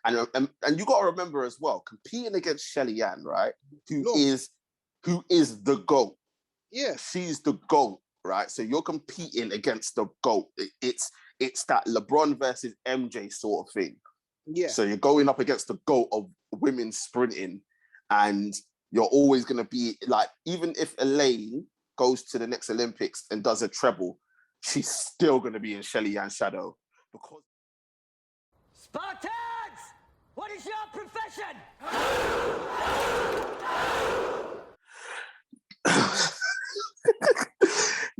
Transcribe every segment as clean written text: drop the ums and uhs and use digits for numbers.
And you got to remember as well, competing against Shelly Ann, right? Who No. is the GOAT. Yeah. She's the GOAT, right? So you're competing against the GOAT. It's that LeBron versus MJ sort of thing. Yeah. So you're going up against the GOAT of women sprinting, and you're always going to be like, even if Elaine goes to the next Olympics and does a treble, she's still going to be in Shelly Ann's shadow. Because Spartans! What is your profession?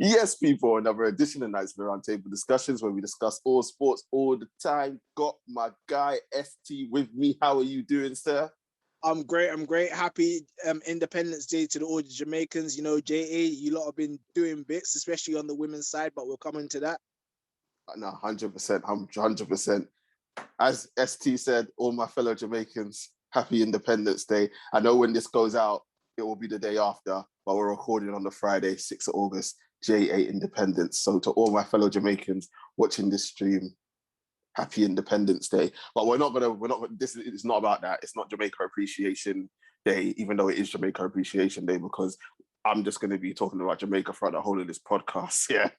Yes, people, another edition of Knightz Roundtable Discussions where we discuss all sports all the time. Got my guy ST with me. How are you doing, sir? I'm great. Happy Independence Day to all the Jamaicans. You know, JA, you lot have been doing bits, especially on the women's side, but we'll come into that. No, 100%, 100%. As ST said, all my fellow Jamaicans, happy Independence Day. I know when this goes out, it will be the day after, but we're recording on the Friday, 6th of August, J8 Independence. So to all my fellow Jamaicans watching this stream, happy Independence Day. But this is not about that. It's not Jamaica Appreciation Day, even though it is Jamaica Appreciation Day, because I'm just going to be talking about Jamaica throughout the whole of this podcast. Yeah.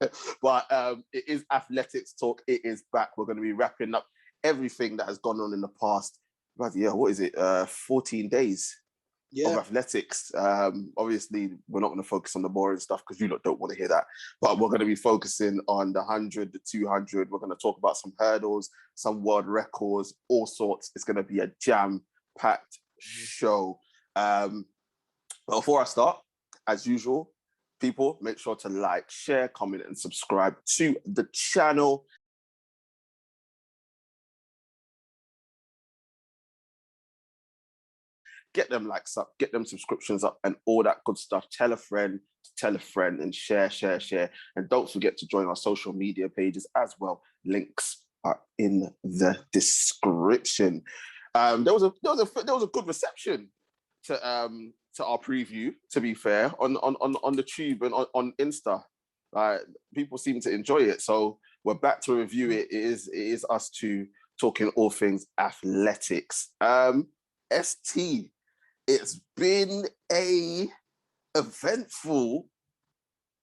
But it is athletics talk. It is back. We're going to be wrapping up everything that has gone on in the past. Yeah, what is it? 14 days. Of athletics. Obviously, we're not going to focus on the boring stuff because you don't want to hear that. But we're going to be focusing on the 100, the 200. We're going to talk about some hurdles, some world records, all sorts. It's going to be a jam-packed show. But before I start, as usual, people, make sure to like, share, comment, and subscribe to the channel. Get them likes up, get them subscriptions up, and all that good stuff. Tell a friend, and share. And don't forget to join our social media pages as well. Links are in the description. There was a good reception to our preview, to be fair, on the tube and on Insta. People seem to enjoy it. So we're back to review it. It is us two talking all things athletics. ST, it's been a eventful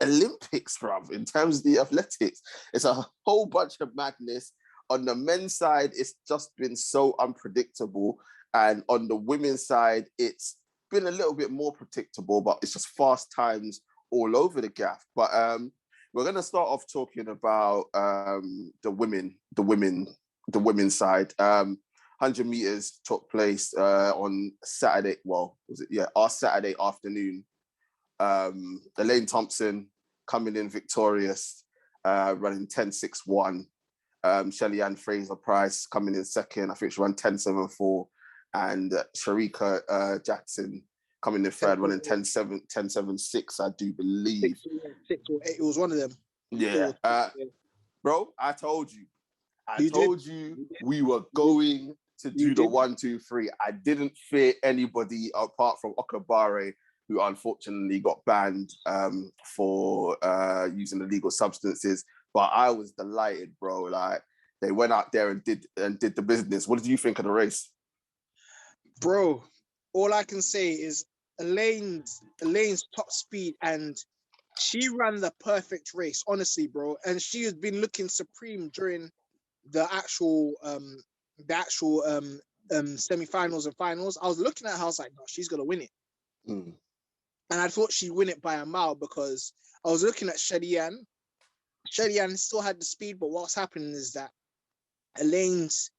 Olympics, bruv, in terms of the athletics. It's a whole bunch of madness. On the men's side, it's just been so unpredictable. And on the women's side, it's been a little bit more predictable, but it's just fast times all over the gaff. But we're going to start off talking about the women's side. 100 meters took place on Saturday. Well, our Saturday afternoon. Elaine Thompson coming in victorious, running 10.61. Shelly Ann Fraser-Pryce coming in second. I think she ran 10.74. And Sharika Jackson coming in third, running 10.76, I do believe. 6 or 8, it was one of them. Yeah. Bro, I told you we were going to do the 1, 2, 3. I didn't fear anybody apart from Okabare, who unfortunately got banned for using illegal substances. But I was delighted, bro. Like, they went out there and did the business. What did you think of the race? Bro, all I can say is Elaine's top speed, and she ran the perfect race, honestly, bro. And she has been looking supreme during the actual semi-finals and finals. I was looking at her, I was like, no, she's gonna win it. And I thought she'd win it by a mile, because I was looking at Shelly Ann. Shelly Ann still had the speed, but what's happening is that Elaine's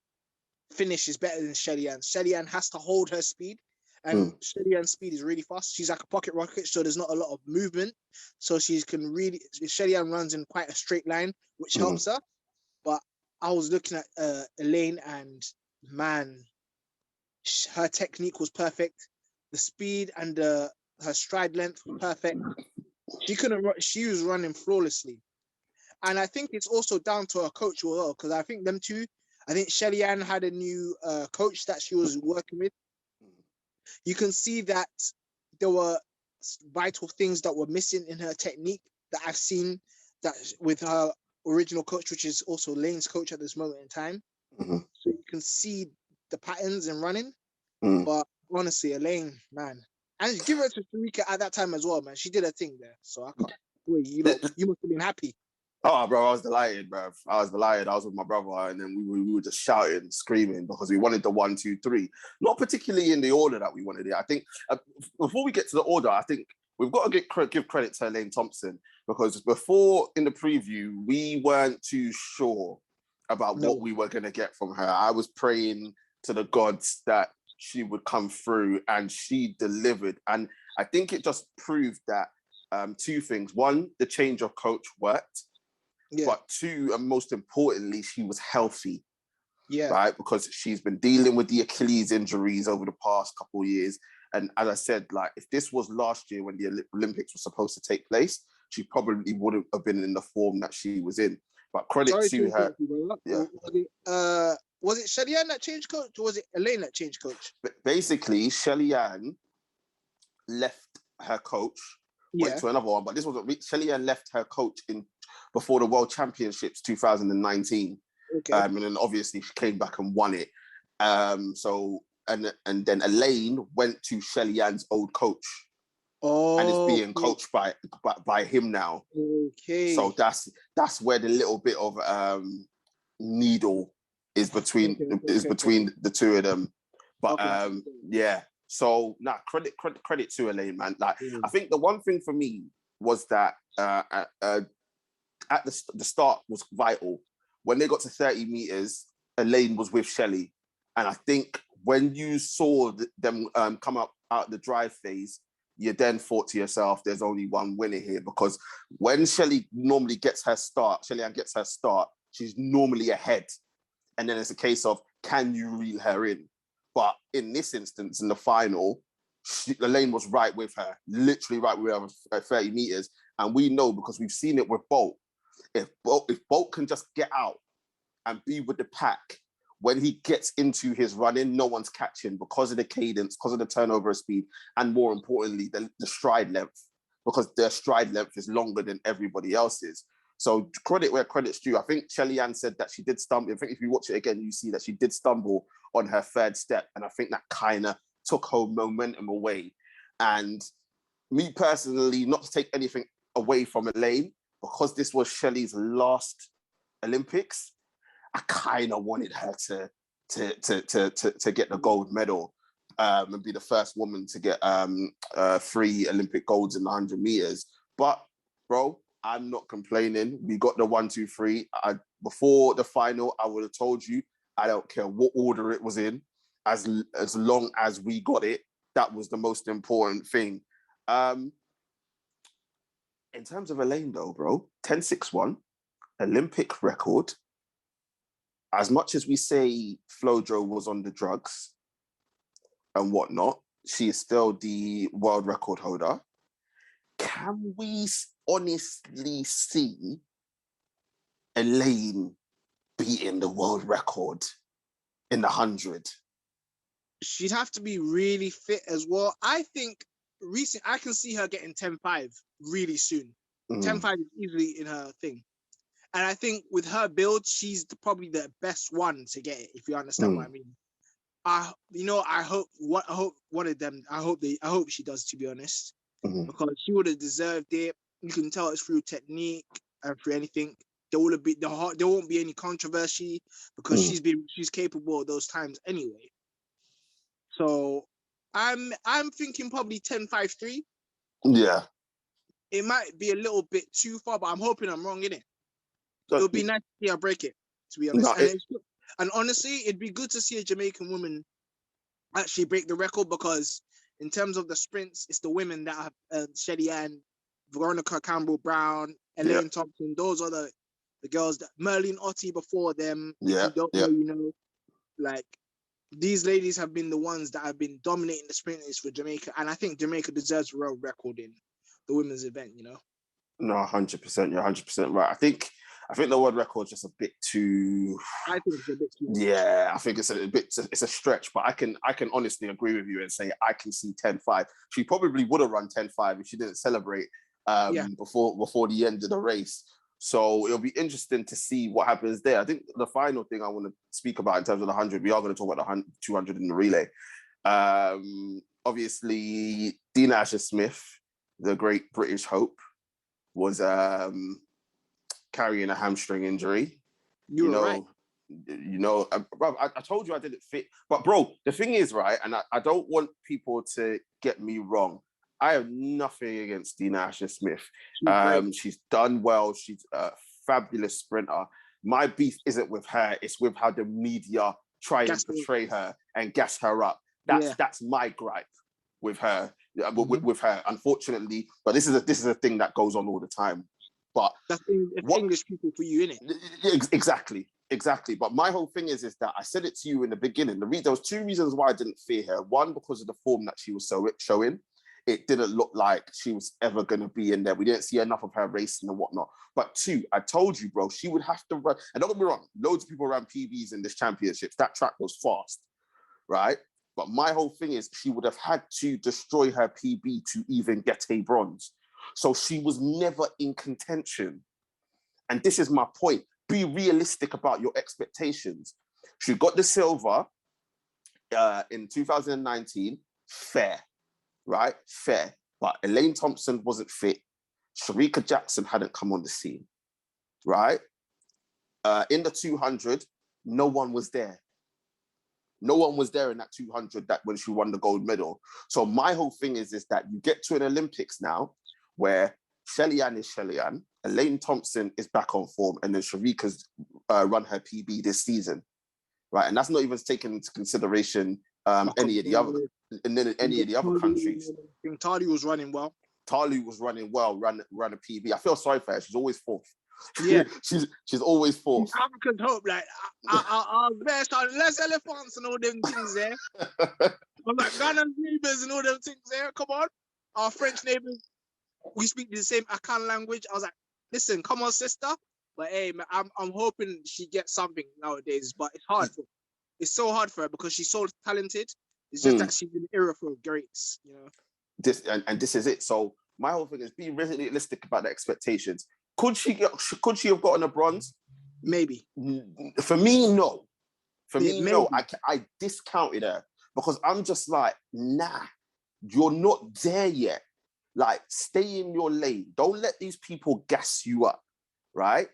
finish is better than Shelly Ann's. Shelly Ann has to hold her speed, and Shelly Ann's speed is really fast. She's like a pocket rocket, so there's not a lot of movement. So Shelly Ann runs in quite a straight line, which helps her. But I was looking at Elaine, and man, her technique was perfect. The speed and her stride length were perfect. She was running flawlessly. And I think it's also down to her coach as well, because I think them two, I think Shelly Ann had a new coach that she was working with. You can see that there were vital things that were missing in her technique that I've seen that with her original coach, which is also Lane's coach at this moment in time. So you can see the patterns and running. Mm. But honestly, Elaine, man, and give her to Sharika at that time as well, man. She did her thing there, so I can't. Wait, you must have been happy. Oh, bro, I was delighted, bro. I was delighted. I was with my brother, and then we were just shouting, screaming because we wanted the 1, 2, 3. Not particularly in the order that we wanted it. I think before we get to the order, I think we've got to give credit to Elaine Thompson, because before in the preview we weren't too sure about what we were going to get from her. I was praying to the gods that she would come through, and she delivered. And I think it just proved that two things: one, the change of coach worked. Yeah. But two, and most importantly, she was healthy. Yeah. Right? Because she's been dealing with the Achilles injuries over the past couple of years. And as I said, like, if this was last year when the Olympics were supposed to take place, she probably wouldn't have been in the form that she was in. But credit to her. Yeah. Was it Shelly Ann that changed coach, or was it Elaine that changed coach? But basically, Shelly Ann left her coach, went to another one. But this was Shelly Ann left her coach before the World Championships 2019. Okay. And then obviously she came back and won it. So and then Elaine went to Shelly Ann's old coach. Oh, and is being coached by him now. Okay. So that's where the little bit of needle is between the two of them. But yeah. So credit to Elaine, man. Like I think the one thing for me was that at the start was vital. When they got to 30 meters, Elaine was with Shelly. And I think when you saw them come up out the drive phase, you then thought to yourself, there's only one winner here. Because when Shelly normally gets her start, Shelly-Ann gets her start, she's normally ahead. And then it's a case of, can you reel her in? But in this instance, in the final, Elaine was right with her, literally right with her at 30 meters. And we know, because we've seen it with Bolt, if Bolt can just get out and be with the pack, when he gets into his running, no one's catching because of the cadence, because of the turnover speed, and more importantly, the stride length, because their stride length is longer than everybody else's. So credit where credit's due. I think Shelly-Ann said that she did stumble. I think if you watch it again, you see that she did stumble on her third step. And I think that kind of took her momentum away. And me personally, not to take anything away from Elaine, because this was Shelly's last Olympics, I kind of wanted her to get the gold medal and be the first woman to get 3 Olympic golds in the 100 meters. But, bro, I'm not complaining. We got the 1, 2, 3. Before the final, I would have told you, I don't care what order it was in, as long as we got it. That was the most important thing. In terms of Elaine, though, bro, 10.61, Olympic record. As much as we say Flojo was on the drugs and whatnot, she is still the world record holder. Can we honestly see Elaine beating the world record in the 100? She'd have to be really fit as well. I think I can see her getting 10.5 really soon. 10.5 is easily in her thing. And I think with her build, she's probably the best one to get it, if you understand what I mean. I hope one of them, I hope she does, to be honest, because she would have deserved it. You can tell it's through technique and through anything. There won't be any controversy because she's capable of those times anyway. So I'm thinking probably 10.53. Yeah. It might be a little bit too far, but I'm hoping I'm wrong, innit? It would be nice to see her break it, to be honest. No, and honestly, it'd be good to see a Jamaican woman actually break the record, because in terms of the sprints, it's the women that have Shelly-Ann, Veronica Campbell-Brown, Elaine Thompson. Those are the girls that Merlin Ottey before them. If you don't know, you know, like these ladies have been the ones that have been dominating the sprinters for Jamaica, and I think Jamaica deserves a world record in the women's event. You know. No, 100%. You're 100% right. I think the world record's just a bit too. I think it's a bit too much. Yeah, I think it's a stretch, but I can honestly agree with you and say I can see 10.5. She probably would have run 10.5 if she didn't celebrate before the end of the race. So it'll be interesting to see what happens there. I think the final thing I want to speak about in terms of the 100, we are going to talk about the 200 in the relay. Obviously, Dean Asher-Smith, the great British hope, was carrying a hamstring injury. You were right. I told you I didn't fit. But bro, the thing is, right, and I don't want people to get me wrong. I have nothing against Dean Asher-Smith. She's done well. She's a fabulous sprinter. My beef isn't with her. It's with how the media try and portray her and gas her up. That's my gripe with her. With her, unfortunately. But this is a thing that goes on all the time. But that's English people for you, innit? Exactly. But my whole thing is that I said it to you in the beginning. There was two reasons why I didn't fear her. One, because of the form that she was showing. It didn't look like she was ever going to be in there. We didn't see enough of her racing and whatnot. But two, I told you, bro, she would have to run. And don't get me wrong, loads of people ran PBs in this championships. That track was fast, right? But my whole thing is she would have had to destroy her PB to even get a bronze. So she was never in contention. And this is my point. Be realistic about your expectations. She got the silver in 2019, fair. Right? Fair. But Elaine Thompson wasn't fit. Sharika Jackson hadn't come on the scene. Right? In the 200, no one was there. No one was there in that 200 that when she won the gold medal. So my whole thing is that you get to an Olympics now where Shelly-Ann is Shelly-Ann, Elaine Thompson is back on form, and then Sharika's run her PB this season. Right? And that's not even taken into consideration any of the other countries. I think Tali was running well. Ran a PB. I feel sorry for her. She's always fourth. Yeah, she's always fourth. African hope, like our best, our less elephants and all them things there. I'm like Ghana's neighbours and all them things there. Come on, our French neighbours. We speak the same Akan language. I was like, listen, come on, sister. But hey, man, I'm hoping she gets something nowadays. But it's hard. It's so hard for her because she's so talented. It's just that she's in the era for greats, you know. This is it. So my whole thing is be realistic about the expectations. Could she have gotten a bronze? Maybe. For me, no. No. I discounted her because I'm just like, nah, you're not there yet. Like, stay in your lane. Don't let these people gas you up, right?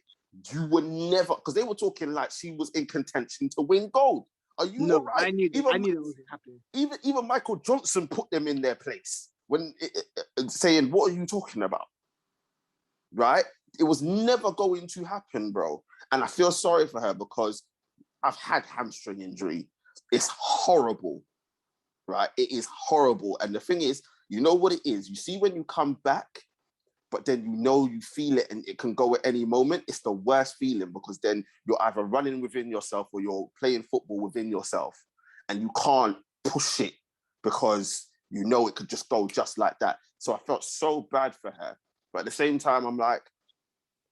You were never, because they were talking like she was in contention to win gold. Are you all right? I knew that wasn't happening. Even Michael Johnson put them in their place when saying, "What are you talking about?" Right? It was never going to happen, bro. And I feel sorry for her because I've had hamstring injury. It's horrible, right? It is horrible. And the thing is, you know what it is. You see when you come back, but then you feel it and it can go at any moment. It's the worst feeling because then you're either running within yourself or you're playing football within yourself and you can't push it because it could just go just like that. So I felt so bad for her. But at the same time, I'm like,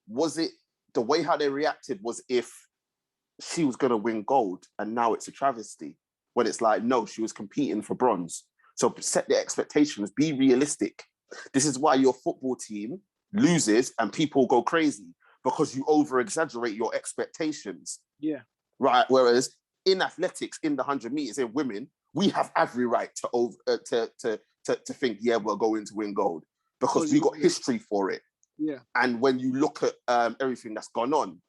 was it the way how they reacted was if she was going to win gold and now it's a travesty when it's like, no, she was competing for bronze. So set the expectations, be realistic. This is why your football team loses and people go crazy because you over-exaggerate your expectations. Yeah. Right. Whereas in athletics, in the 100 meters in women, we have every right to think, yeah, we're going to win gold because we got history for it. Yeah. And when you look at everything that's gone on,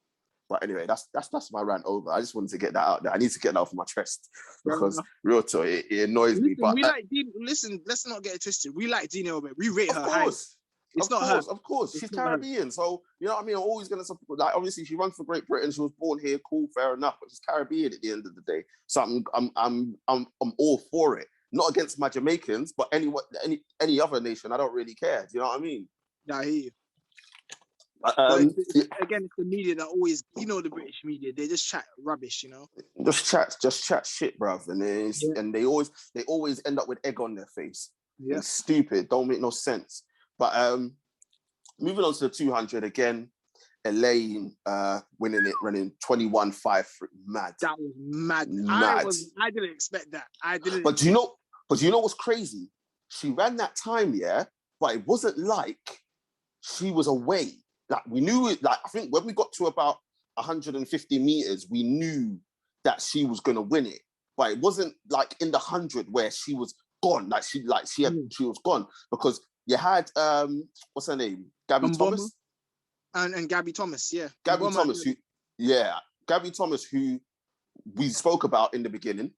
but anyway, that's my rant over. I just wanted to get that out there. I need to get that off my chest because real talk, it annoys me. But we like Dean. Listen, let's not get it twisted. We like Dina, but we rate her high. Of course. She's Caribbean, so you know what I mean. I'm always gonna support. Like, obviously, she runs for Great Britain. She was born here. Cool, fair enough. But she's Caribbean at the end of the day. So I'm all for it. Not against my Jamaicans, but any other nation, I don't really care. Do you know what I mean? Yeah, I hear you. Again, it's the media that always, the British media, they just chat rubbish, Just chat shit, bruv. And they always end up with egg on their face. Yeah. It's stupid, don't make no sense. But moving on to the 200 again, Elaine winning it, running 21.5, mad. That was mad. I didn't expect that. But do you know what's crazy? She ran that time, yeah, but it wasn't like she was away. like we knew it. Like I think when we got to about 150 meters, we knew that she was going to win it. But it wasn't like in the 100 where she was gone. She was gone because you had what's her name, Gabby Thomas, and Gabby Thomas, Gabby Thomas, who we spoke about in the beginning.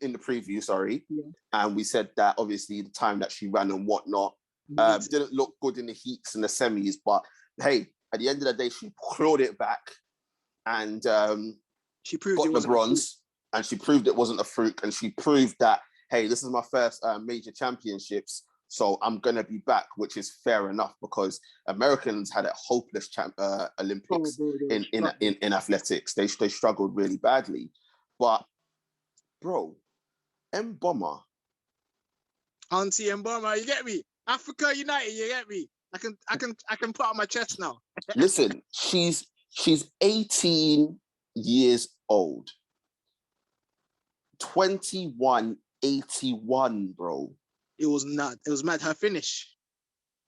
In the preview, sorry, and we said that obviously the time that she ran and whatnot didn't look good in the heats and the semis, but hey, at the end of the day, she clawed it back and she proved got the bronze, and she proved it wasn't a fluke, and she proved that hey, this is my first major championships, so I'm gonna be back, which is fair enough because Americans had a hopeless Olympics in athletics. They struggled really badly, but bro, Mboma. Auntie Mboma, you get me? Africa United, you get me? I can put out my chest now. Listen, she's 18 years old. 21.81, bro. It was mad. Her finish.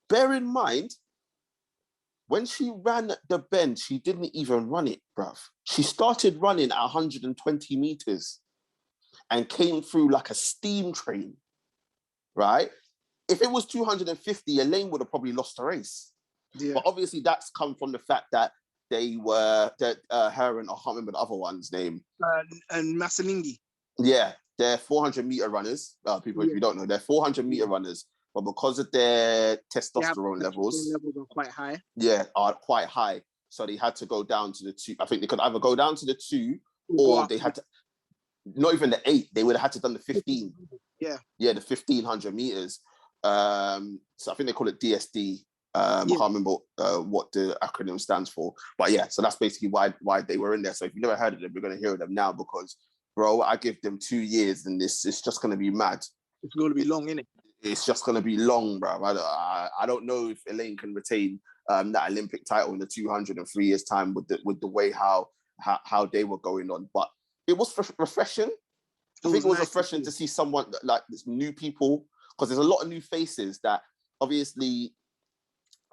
Bear in mind, when she ran the bend, she didn't even run it, bruv. She started running at 120 meters. And came through like a steam train, right? If it was 250, Elaine would have probably lost the race. Yeah. But obviously that's come from the fact that they were, her and I can't remember the other one's name. And Masalingi. Yeah, they're 400-meter runners. People, if you don't know, they're 400-meter runners. But because of their testosterone levels are quite high. Yeah, are quite high. So they had to go down to the 2. I think they could either go down to the 2 or they had to... Not even the 8, they would have had to done the 15. Yeah, the 1,500 meters. So I think they call it DSD. I can't remember what the acronym stands for, but yeah. So that's basically why they were in there. So if you've never heard of them, you're going to hear them now because, bro, I give them 2 years and it's just going to be mad. It's going to be long, innit? It's just going to be long, bro. I don't know if Elaine can retain that Olympic title in the 200 in 3 years' time with the way how they were going on, but. It was refreshing. I think it was refreshing to see someone like this new people, because there's a lot of new faces that obviously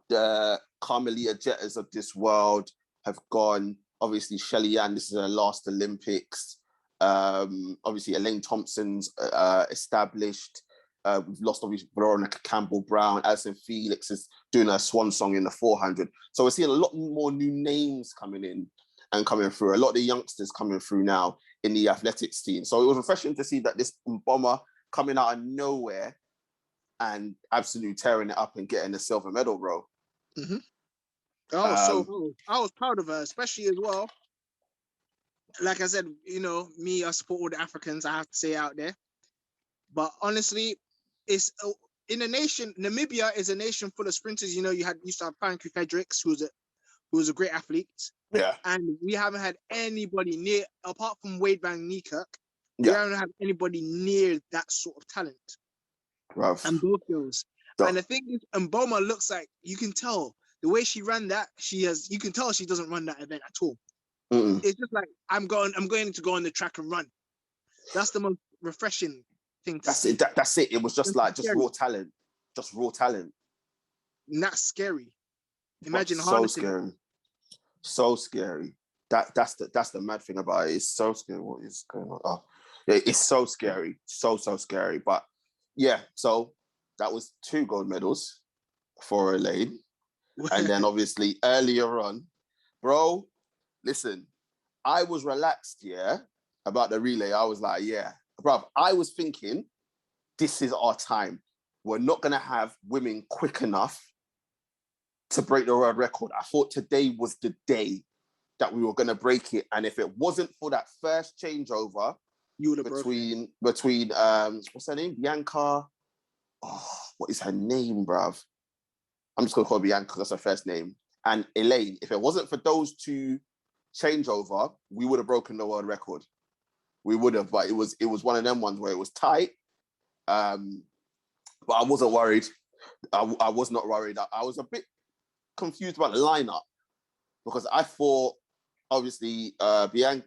the Carmelita Jettas of this world have gone. Obviously, Shelly Ann, this is her last Olympics. Obviously, Elaine Thompson's established. We've lost obviously Veronica Campbell-Brown. Alison Felix is doing her swan song in the 400. So we're seeing a lot more new names coming in. And coming through, a lot of the youngsters coming through now in the athletics team. So it was refreshing to see that this Mboma coming out of nowhere and absolutely tearing it up and getting a silver medal, bro. Mm-hmm. So I was proud of her, especially as well. Like I said, I support all the Africans, I have to say out there. But honestly, it's in a nation, Namibia is a nation full of sprinters. You used to have Frankie Fredericks, who was a great athlete. Yeah. And we haven't had anybody near, apart from Wade Van Niekerk, we haven't had anybody near that sort of talent. Rough. And both girls. And the thing is, Mboma looks like, you can tell, the way she ran that, you can tell she doesn't run that event at all. Mm-mm. It's just like, I'm going to go on the track and run. That's the most refreshing thing to see. That's it. It was just raw talent. Just raw talent. And that's scary. Imagine so scary. So scary. That's the mad thing about it. It's so scary. What is going on? Oh, yeah, it's so scary. So scary. But yeah, so that was 2 gold medals for Elaine. And then obviously earlier on, bro, listen, I was relaxed, about the relay. I was like, bro, I was thinking, this is our time. We're not going to have women quick enough to break the world record. I thought today was the day that we were going to break it. And if it wasn't for that first changeover between what's her name? Bianca. Oh, what is her name, bruv? I'm just going to call her Bianca, that's her first name. And Elaine, if it wasn't for those 2 changeover, we would have broken the world record. We would have, but it was one of them ones where it was tight. But I wasn't worried. I was not worried. I was a bit confused about the lineup because I thought obviously Brianna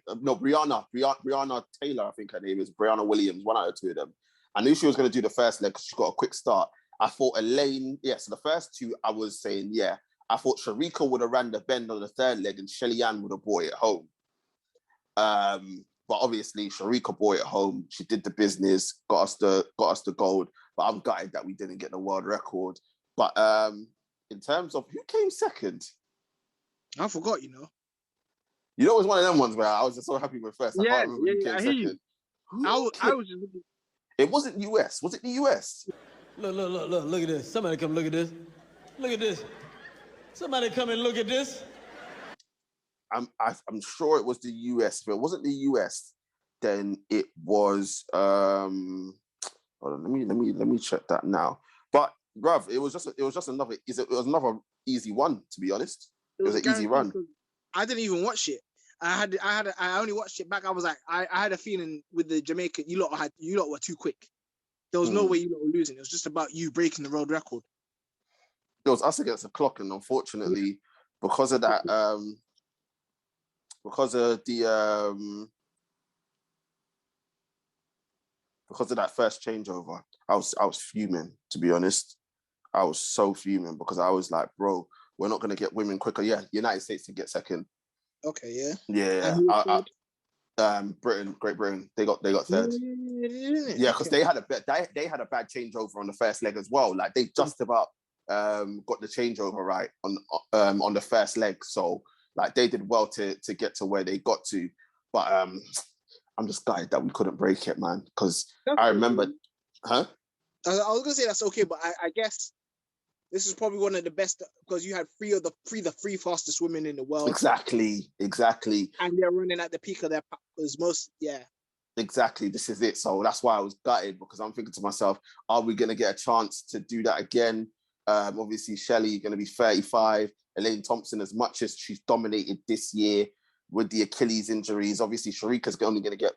Taylor, I think her name is, Brianna Williams, one out of 2 of them. I knew she was going to do the first leg because she got a quick start. I thought Elaine, so the first 2 I was saying, I thought Sharika would have ran the bend on the third leg and Shelly Ann would have brought it home. But obviously Sharika brought it home. She did the business, got us the gold. But I'm gutted that we didn't get the world record. But in terms of who came second, I forgot. You know, it was one of them ones where I was just so happy with first. I can't remember who came second. I was just looking. It wasn't US. Was it the US? Look at this. Somebody come look at this. Look at this. Somebody come and look at this. I'm sure it was the US. If it wasn't the US, then it was hold on, let me check that now. But bruv, it was just another easy one, to be honest. It was an easy run. I didn't even watch it. I only watched it back. I was like, I had a feeling with the Jamaican, you lot were too quick. There was no way you lot were losing. It was just about you breaking the world record. It was us against the clock, and unfortunately, because of that, because of that first changeover, I was fuming, to be honest. I was so fuming because I was like, bro, we're not going to get women quicker. Yeah, United States to get second. Okay, yeah. Great Britain, they got third. Yeah, because they had a bad changeover on the first leg as well. Like they just about got the changeover right on the first leg, so like they did well to get to where they got to. But I'm just gutted that we couldn't break it, man. Because I remember, I was gonna say that's okay, but I guess this is probably one of the best because you had three fastest women in the world. Exactly. And they're running at the peak of their most. Exactly. This is it. So that's why I was gutted, because I'm thinking to myself, are we going to get a chance to do that again? Obviously, Shelley going to be 35. Elaine Thompson, as much as she's dominated this year with the Achilles injuries, obviously Sharika's only going to get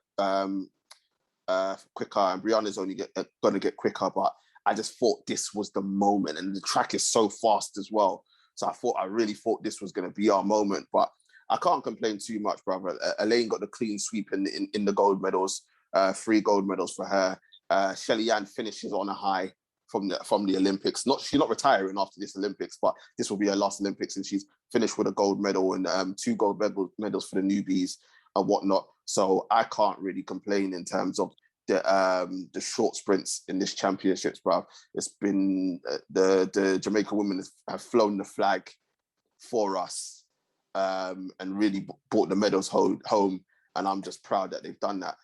quicker, and Brianna's only going to get quicker. But I just thought this was the moment, and the track is so fast as well. So I really thought this was going to be our moment. But I can't complain too much, brother. Elaine got the clean sweep in the gold medals, 3 gold medals for her. Shelly Ann finishes on a high from the Olympics. She's not retiring after this Olympics, but this will be her last Olympics, and she's finished with a gold medal and 2 gold medals for the newbies and whatnot. So I can't really complain in terms of the short sprints in this championships, bro. It's been the Jamaican women have flown the flag for us and really brought the medals home, and I'm just proud that they've done that.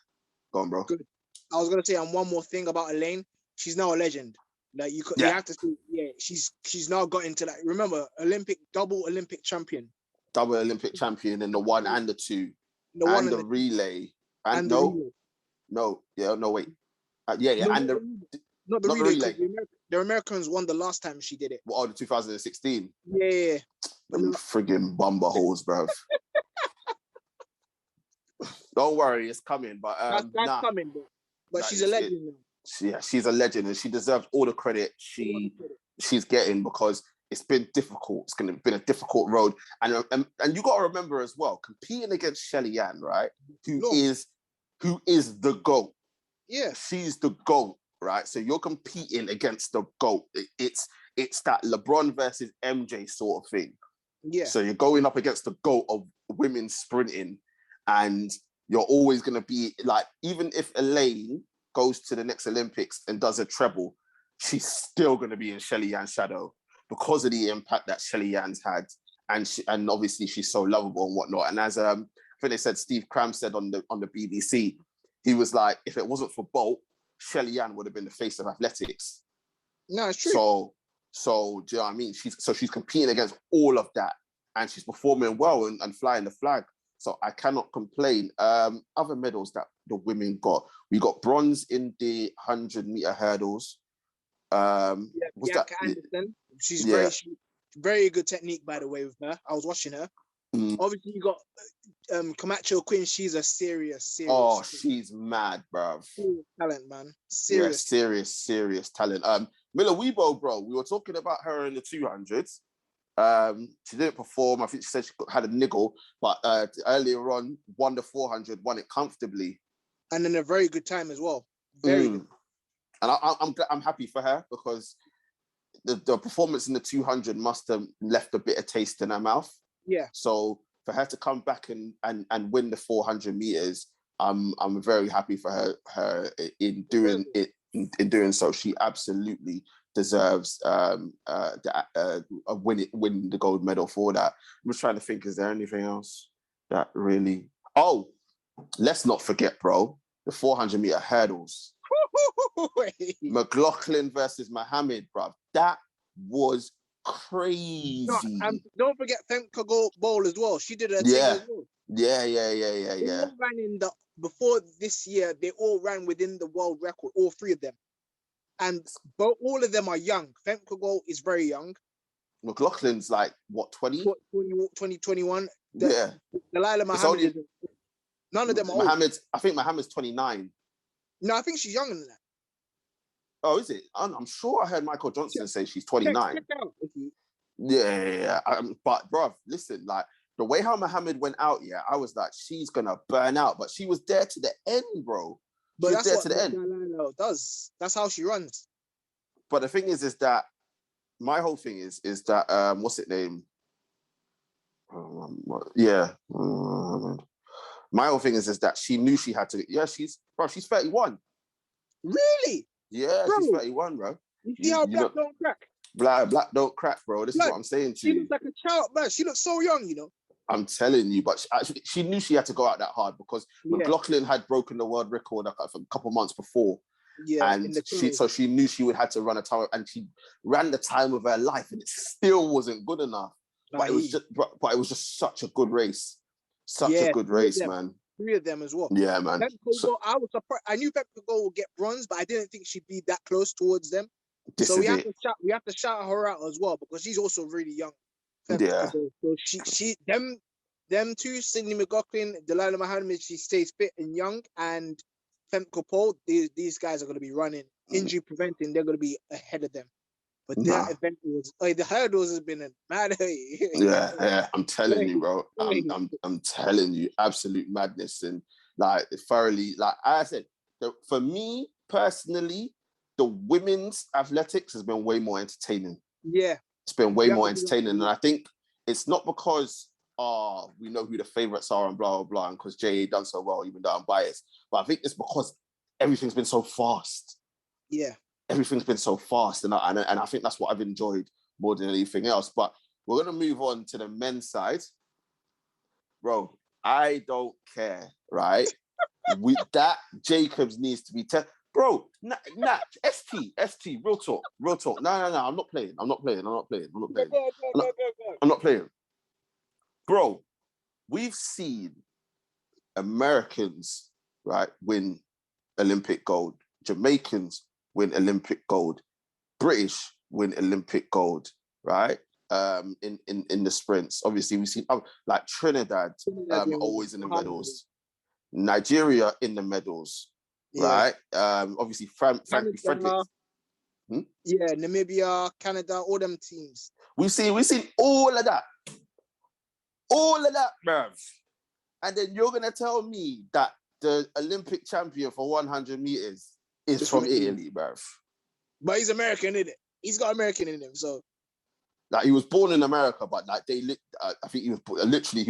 Go on, bro. Good. I was gonna say, and one more thing about Elaine, she's now a legend. Like you have to see, she's now got into that. Remember, double Olympic champion in the 1 and the 2, and the relay, and the relay. No, wait. And not the relay. The Americans won the last time she did it. What, the 2016? Yeah. Them friggin' bumper holes, bruv. Don't worry, it's coming. But that's coming, but she's a legend. She's a legend, and she deserves all the credit she's getting, because it's been difficult. It's been a difficult road, and you got to remember as well, competing against Shelly Ann, right? Who is the GOAT? Yeah, she's the GOAT, right? So you're competing against the GOAT. It's that LeBron versus MJ sort of thing. Yeah. So you're going up against the GOAT of women sprinting, and you're always going to be like, even if Elaine goes to the next Olympics and does a treble, she's still going to be in Shelly Ann's shadow because of the impact that Shelly Ann's had, and obviously she's so lovable and whatnot. And as I think they said, Steve Cram said on the BBC, he was like, if it wasn't for Bolt, Shelly Ann would have been the face of athletics. No, it's true. So do you know what I mean? She's competing against all of that, and she's performing well and flying the flag. So I cannot complain. Other medals that the women got, we got bronze in the 100-meter hurdles. Bianca Anderson. She's very good technique, by the way, with her. I was watching her. Obviously, you got Camacho Quinn. She's a serious. Oh, she's mad, bruv. Serious talent, man. Serious talent. Miller-Uibo, bro. We were talking about her in the 200s. She didn't perform. I think she said she had a niggle, but earlier on, won the 400, won it comfortably, and in a very good time as well. Very good. And I'm happy for her, because the performance in the 200 must have left a bitter taste in her mouth. Yeah. So for her to come back and win the 400 meters, I'm very happy for her in doing it. In doing so, she absolutely deserves win the gold medal for that. I'm just trying to think, is there anything else that really? Oh, let's not forget, bro, the 400 meter hurdles. McLaughlin versus Mohammed, bro. That was crazy. No, and don't forget Femke Bowl as well. She did her thing as well. Yeah. They all ran before this year, they all ran within the world record, all three of them. And all of them are young. Femke Bowl is very young. McLaughlin's like, what, 20? 21. Yeah. Delilah Mohammed. None of them are old. I think Mohammed's 29. No, I think she's younger than that. Oh, is it? I'm sure I heard Michael Johnson say she's 29. Check out. Yeah. But, bro, listen, like, the way how Mohammed went out, I was like, she's going to burn out. But she was there to the end, bro. But that's what Delilah does. That's how she runs. But the thing is that my whole thing is that, what's it name? My whole thing is that she knew she had to. Yeah, she's 31. Really? Yeah, bro, she's 31, bro. You see how black don't crack? Black don't crack, bro. This is what I'm saying to you. She looks like a child, man. She looks so young, you know. I'm telling you, but she knew she had to go out that hard because McLaughlin had broken the world record a couple months before. Yeah, and she knew she would have to run a time, and she ran the time of her life, and it still wasn't good enough. But it was just such a good race. Such a good race, man. 3 of them as well. Yeah, man. I was surprised. I knew Femke would get bronze, but I didn't think she'd be that close towards them. We have to shout her out as well because she's also really young. Yeah. So them two, Sydney McLaughlin, Delilah Mohammed, she stays fit and young, and Femke Paul, these guys are going to be running injury preventing. They're going to be ahead of them. But that event was the hurdles has been a mad. Yeah. I'm telling you, bro. I'm telling you, absolute madness and like thoroughly. Like I said, for me personally, the women's athletics has been way more entertaining. Yeah, it's been way more entertaining, and I think it's not because we know who the favorites are and blah blah blah, and because JA done so well, even though I'm biased. But I think it's because everything's been so fast. Yeah. Everything's been so fast, and I think that's what I've enjoyed more than anything else. But we're going to move on to the men's side. Bro, I don't care, right? That Jacobs needs to be... Bro, ST, real talk. No, I'm not playing. I'm not playing. Bro, we've seen Americans, right, win Olympic gold. Jamaicans win Olympic gold. British win Olympic gold, right? In the sprints. Obviously, we see like Trinidad always in the medals. Nigeria in the medals, right? Obviously, Frankie Fredericks. Yeah, Namibia, Canada, all them teams. We've seen all of that. All of that, bruv. And then you're going to tell me that the Olympic champion for 100 meters is from Italy, bruv. But he's American, isn't it? He's got American in him, so. Like, he was born in America, but like I think he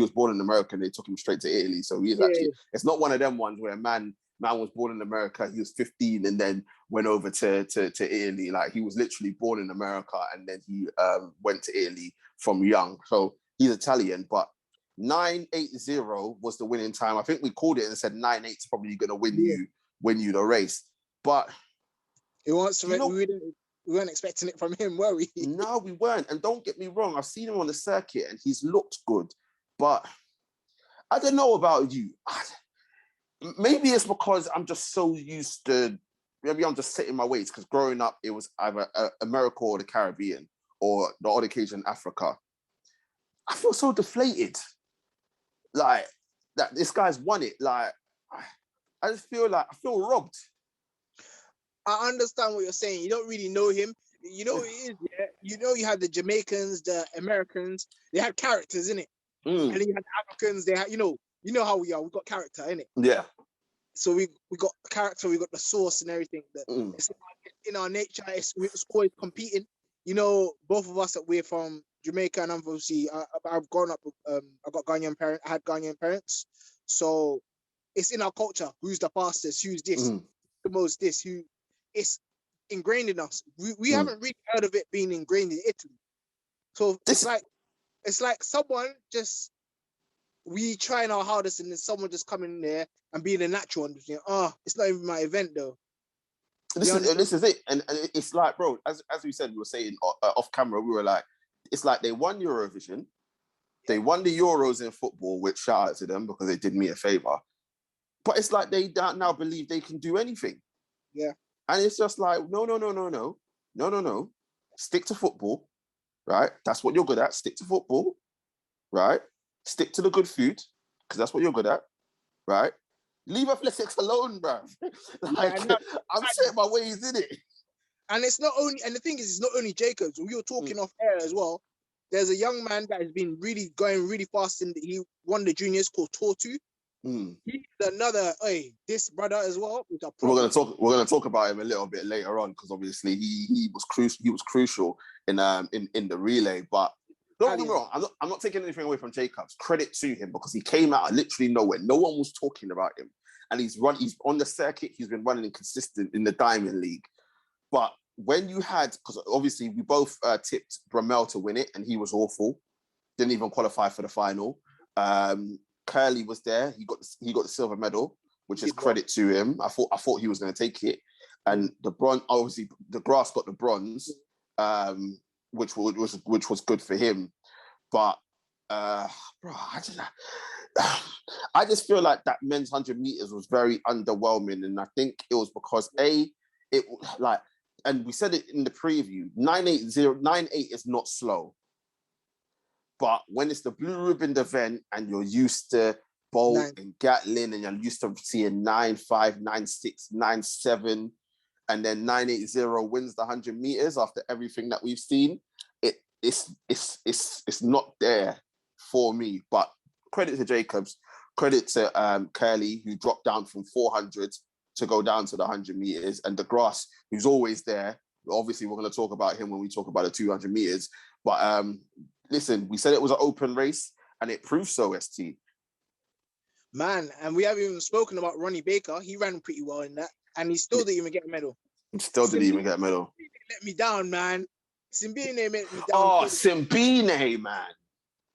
was born in America and they took him straight to Italy. So he's it's not one of them ones where a man was born in America, he was 15 and then went over to Italy. Like, he was literally born in America and then he went to Italy from young. So he's Italian, but 9:80 was the winning time. I think we called it and said 9:8 is probably going to win you the race. But he wants to we weren't expecting it from him, were we? No, we weren't. And don't get me wrong, I've seen him on the circuit and he's looked good. But I don't know about you. Maybe it's because I'm just so used to, maybe I'm just setting my ways because growing up, it was either America or the Caribbean or the odd occasion Africa. I feel so deflated. Like, that this guy's won it. Like, I just feel robbed. I understand what you're saying. You don't really know him. You know what it is, yeah? You know you had the Jamaicans, the Americans. They had characters, innit? And then you had the Africans. They had, you know how we are. We got character, innit? Yeah. So we got character. We got the sauce and everything. It's in our nature. It's always competing. you know, both of us, we're from Jamaica, and I'm obviously, I've grown up with, I got Ghanaian parents, I had Ghanaian parents. So it's in our culture. Who's the fastest? Who's this? The most this? Who? It's ingrained in us. We haven't really heard of it being ingrained in Italy. So it's like someone just, we trying our hardest and then someone just coming in there and being a natural and it's not even my event though. This is it. And it's like, bro, as we said, we were saying off camera, we were like, it's like they won Eurovision. They won the Euros in football, which shout out to them because they did me a favor. But it's like they don't now believe they can do anything. Yeah. And it's just like, no. Stick to football, right? That's what you're good at. Stick to football, right? Stick to the good food, because that's what you're good at, right? Leave athletics alone, bruv. I'm set my ways in it. And it's not only, and the thing is, it's not only Jacobs. We were talking off air as well. There's a young man that has been going really fast, and he won the juniors called Tortu. He's another, this brother as well. We're gonna talk about him a little bit later on, because obviously he was crucial. He was crucial in the relay. But don't get me wrong, I'm not taking anything away from Jacobs. Credit to him, because he came out of literally nowhere. No one was talking about him, and he's on the circuit. He's been running consistent in the Diamond League. But when you had, because obviously we both tipped Bramell to win it, and he was awful. Didn't even qualify for the final. Curly was there. He got the silver medal, which is credit to him. I thought he was going to take it, and the bronze. Obviously, the grass got the bronze, which was good for him. But bro, I just feel like that men's 100 meters was very underwhelming, and I think it was because and we said it in the preview, 9.8 is not slow. But when it's the blue ribbon event and you're used to Bolt and Gatlin, and you're used to seeing 9.5, 9.6, 9.7, and then 9.80 wins the 100 meters after everything that we've seen, it's not there for me. But credit to Jacobs, credit to Curly, who dropped down from 400 to go down to the 100 meters, and DeGrasse, who's always there. Obviously, we're going to talk about him when we talk about the 200 meters. But listen, we said it was an open race, and it proved so, ST. Man, and we haven't even spoken about Ronnie Baker. He ran pretty well in that, and he still didn't even get a medal. Didn't even get a medal. Let me down, man. Simbine let me down. Oh, Simbine, man.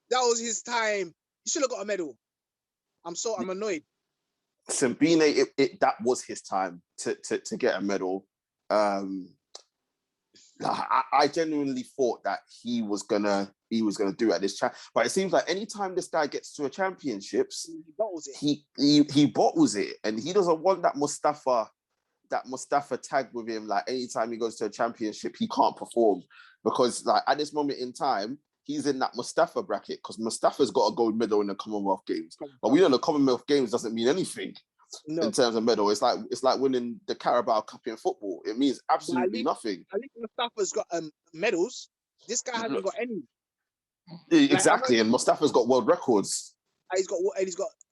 That was his time. He should have got a medal. I'm annoyed. Simbine, that was his time to get a medal. I genuinely thought that he was gonna do it at this chat, but it seems like anytime this guy gets to a championships, he bottles it. He bottles it, and he doesn't want that Mustafa tag with him. Like anytime he goes to a championship, he can't perform, because like at this moment in time, he's in that Mustafa bracket, because Mustafa's got a gold medal in the Commonwealth Games, but we know the Commonwealth Games doesn't mean anything. No. In terms of medal, it's like winning the Carabao Cup in football. It means absolutely nothing. I think Mustafa's got medals. This guy hasn't got any. Exactly, and Mustafa's got world records. He's got.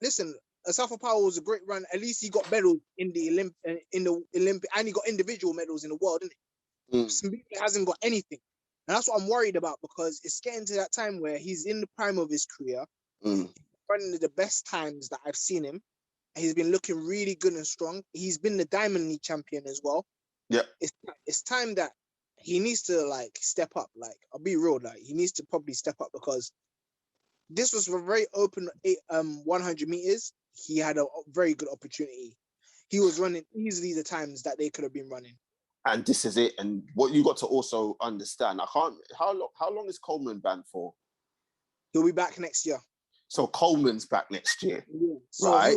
Listen, Asafa Powell was a great run. At least he got medals in the Olympic, and he got individual medals in the world, didn't he? Simbine hasn't got anything, and that's what I'm worried about, because it's getting to that time where he's in the prime of his career, running the best times that I've seen him. He's been looking really good and strong. He's been the Diamond League champion as well. Yeah. It's time that he needs to like step up. Like, I'll be real, like he needs to probably step up, because this was a very open 100 meters. He had a very good opportunity. He was running easily the times that they could have been running. And this is it. And what you got to also understand, how long is Coleman banned for? He'll be back next year. So Coleman's back next year, so right?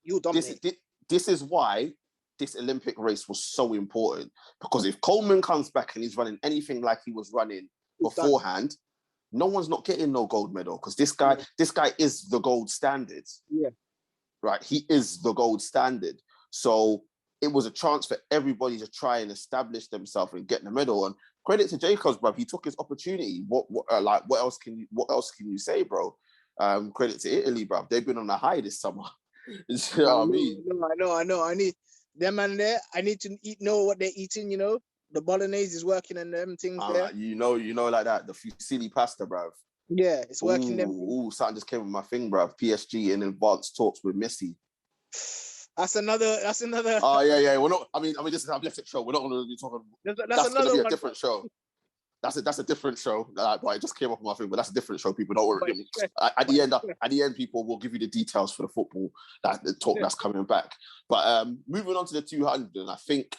You'll dominate. This is why this Olympic race was so important, because if Coleman comes back and he's running anything like he was running beforehand, no one's not getting no gold medal, because this guy is the gold standard. Yeah. Right. He is the gold standard. So it was a chance for everybody to try and establish themselves and get the medal. And credit to Jacobs, bro. He took his opportunity. What else can you say, bro? Credit to Italy, bro. They've been on a high this summer. You know what I mean? I know. I need them man there. I need to know what they're eating, you know. The bolognese is working and them things there. You know, like that. The fusilli pasta, bruv. Yeah, it's working. Ooh, something just came with my thing, bruv. PSG in advanced talks with Messi. That's another. Oh yeah. We're not. I mean, this is our blessed show. We're not going to be talking. That's going to be a different show. That's a different show. But it just came up on my thing. But that's a different show. People don't worry. At the end, people will give you the details for the football the talk that's coming back. But moving on to the 200, and I think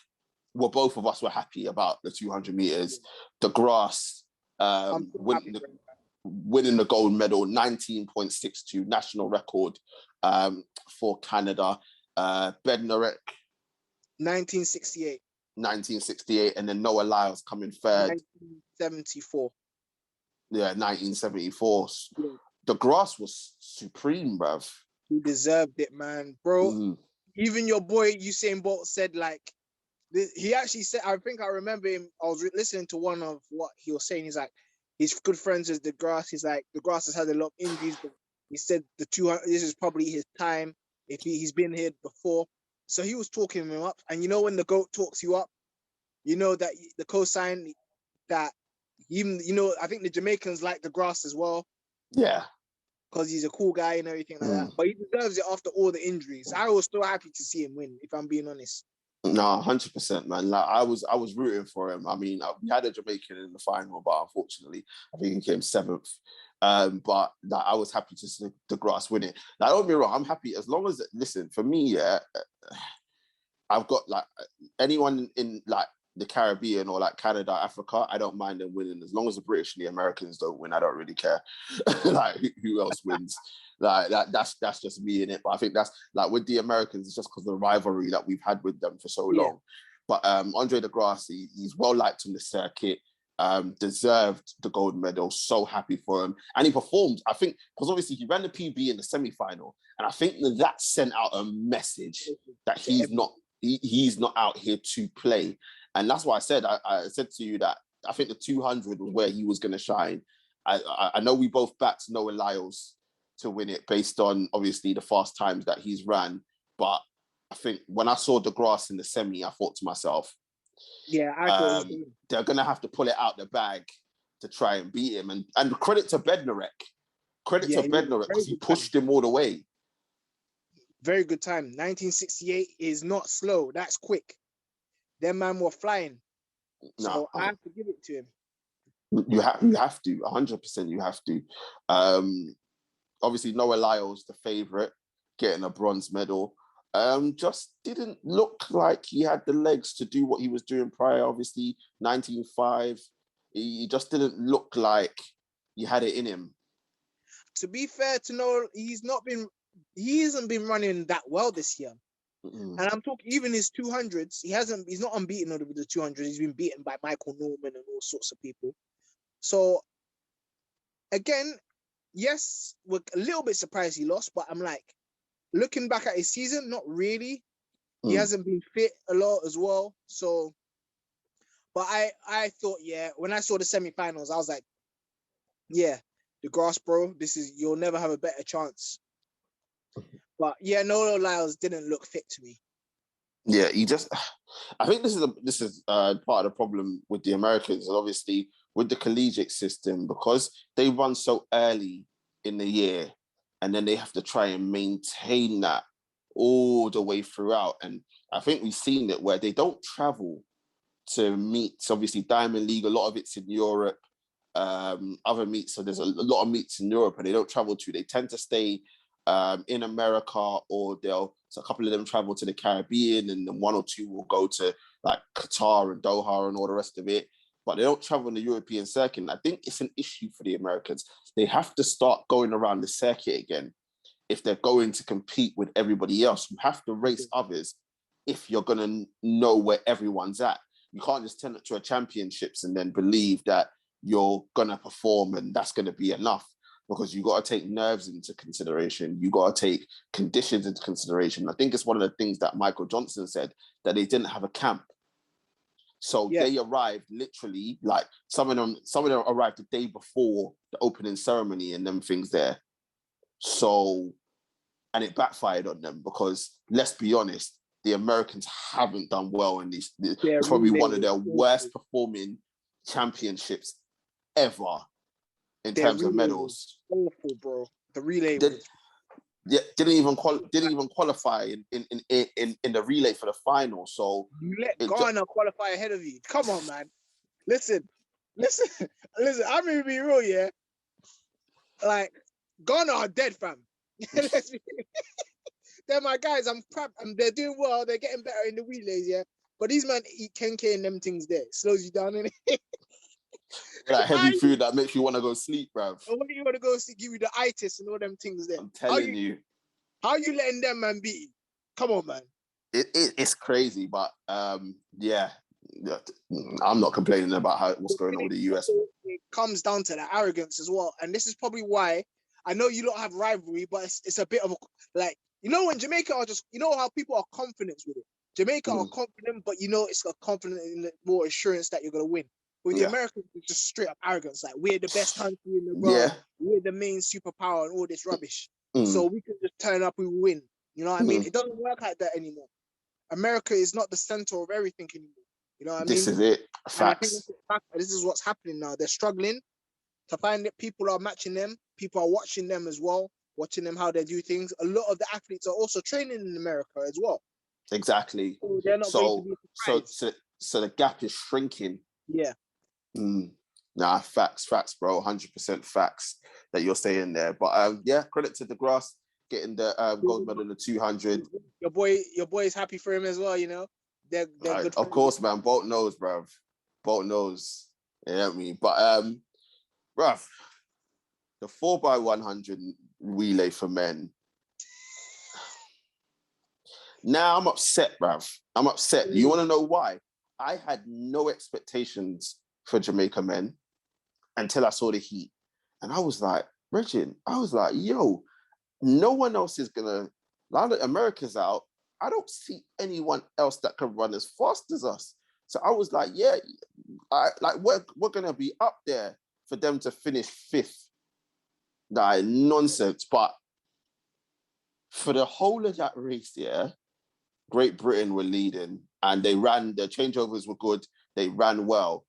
both of us were happy about the 200 meters. The grass winning the gold medal, 19.62 national record for Canada. Bednarek, 1968, and then Noah Lyles coming third. 1974. Yeah, 1974. Yeah. The grass was supreme, bruv. He deserved it, man, bro. Even your boy Usain Bolt said, like, he actually said, I think I remember him, I was listening to one of what he was saying. He's like, he's good friends with the grass. He's like, the grass has had a lot of injuries, but he said the 200, this is probably his time. If he's been here before. So he was talking him up. And you know when the GOAT talks you up, you know that the cosign that even, you know, I think the Jamaicans like the grass as well. Yeah. Because he's a cool guy and everything like that. But he deserves it after all the injuries. I was still happy to see him win, if I'm being honest. No, 100%, man. Like I was rooting for him. I mean, we had a Jamaican in the final, but unfortunately, I think he came 7th. But I was happy to see the grass win it. Now, don't be wrong, I'm happy as long as, listen, for me, yeah, I've got like anyone in like the Caribbean or like Canada, Africa, I don't mind them winning as long as the British and the Americans don't win. I don't really care. Like who else wins? Like that's just me in it. But I think that's like with the Americans, it's just because of the rivalry that we've had with them for so long. But Andre de Grasse, he's well liked on the circuit. Deserved the gold medal. So happy for him, and he performed. I think because obviously he ran the PB in the semi-final, and I think that sent out a message that he's not out here to play. And that's why I said to you that I think the 200 was where he was going to shine. I know we both backed Noah Lyles to win it based on obviously the fast times that he's ran, but I think when I saw de Grasse in the semi, I thought to myself, yeah, I thought they're going to have to pull it out the bag to try and beat him. And credit to Bednarek. Because he pushed him all the way. Very good time. 1968 is not slow. That's quick. Them man were flying. So I have to give it to him. You have to. 100% you have to. Obviously, Noah Lyles, the favourite, getting a bronze medal. Just didn't look like he had the legs to do what he was doing prior. Obviously, 19.5, he just didn't look like he had it in him. To be fair to Noah, he hasn't been running that well this year. And I'm talking even his 200s, he's not unbeaten over the 200s. He's been beaten by Michael Norman and all sorts of people. So again, yes, we're a little bit surprised he lost, but I'm like, looking back at his season, not really. He hasn't been fit a lot as well. So, but I thought, yeah, when I saw the semi-finals, I was like, yeah, the grass, bro, you'll never have a better chance. But yeah, Noah Lyles didn't look fit to me. Yeah, I think this is part of the problem with the Americans, and obviously with the collegiate system, because they run so early in the year, and then they have to try and maintain that all the way throughout. And I think we've seen it where they don't travel to meets. Obviously, Diamond League, a lot of it's in Europe. Other meets, so there's a lot of meets in Europe, and they don't travel to. They tend to stay in America, or so a couple of them travel to the Caribbean, and then one or two will go to like Qatar and Doha and all the rest of it. But they don't travel on the European circuit. And I think it's an issue for the Americans. They have to start going around the circuit again if they're going to compete with everybody else. You have to race others if you're going to know where everyone's at. You can't just turn it to a championships and then believe that you're going to perform and that's going to be enough, because you got to take nerves into consideration. You got to take conditions into consideration. I think it's one of the things that Michael Johnson said, that they didn't have a camp. So they arrived literally, like some of them arrived the day before the opening ceremony and them things there. So, and it backfired on them because, let's be honest, the Americans haven't done well in these. Yeah, It's probably relay one of their was worst performing championships ever in Their terms of relay medals. was awful, bro. The relay Did, was yeah, didn't even qualify in the relay for the final. So you let it Ghana qualify ahead of you. Come on, man. Listen. I'm gonna be real, yeah. Like Ghana are dead, fam. Let's be they're my guys. I'm proud. They're doing well. They're getting better in the relays, yeah. But these men eat Kenke and them things there. Slows you down, innit? that heavy food that makes you want to go sleep, bruv. And when you want to go see, give you the itis and all them things there. I'm telling you. How you letting them man beat you? Come on, man. It's crazy, but yeah, I'm not complaining about what's going on with the US. It comes down to the arrogance as well, and this is probably why I know you don't have rivalry, but it's a bit of a, like, you know, when Jamaica are just, you know how people are confident with it. Jamaica are confident, but you know it's a confident in the more assurance that you're gonna win. With the Americans, it's just straight up arrogance. Like, we're the best country in the world. We're the main superpower and all this rubbish. So we can just turn up, we will win. You know what I mean? It doesn't work like that anymore. America is not the center of everything anymore. You know what I mean? This is it. Facts. And I think this is what's happening now. They're struggling to find it. People are matching them. People are watching them as well, watching them how they do things. A lot of the athletes are also training in America as well. Exactly. So they're not going to be surprised. So the gap is shrinking. Yeah. Nah, facts, bro. 100% facts that you're saying there. But yeah, credit to DeGrasse getting the gold medal in the 200. Your boy is happy for him as well. You know, they're good. Of course, man. Bolt knows, bruv. Bolt knows. You know what I mean? But bruv, the 4x100 relay for men. Now I'm upset, bruv. I'm upset. You want to know why? I had no expectations for Jamaica men until I saw the heat. And I was like, Bridget, yo, no one else is gonna, now that America's out, I don't see anyone else that can run as fast as us. So I was like, yeah, we're gonna be up there for them to finish fifth. Nah, nonsense. But for the whole of that race, yeah, Great Britain were leading and they ran, their changeovers were good, they ran well.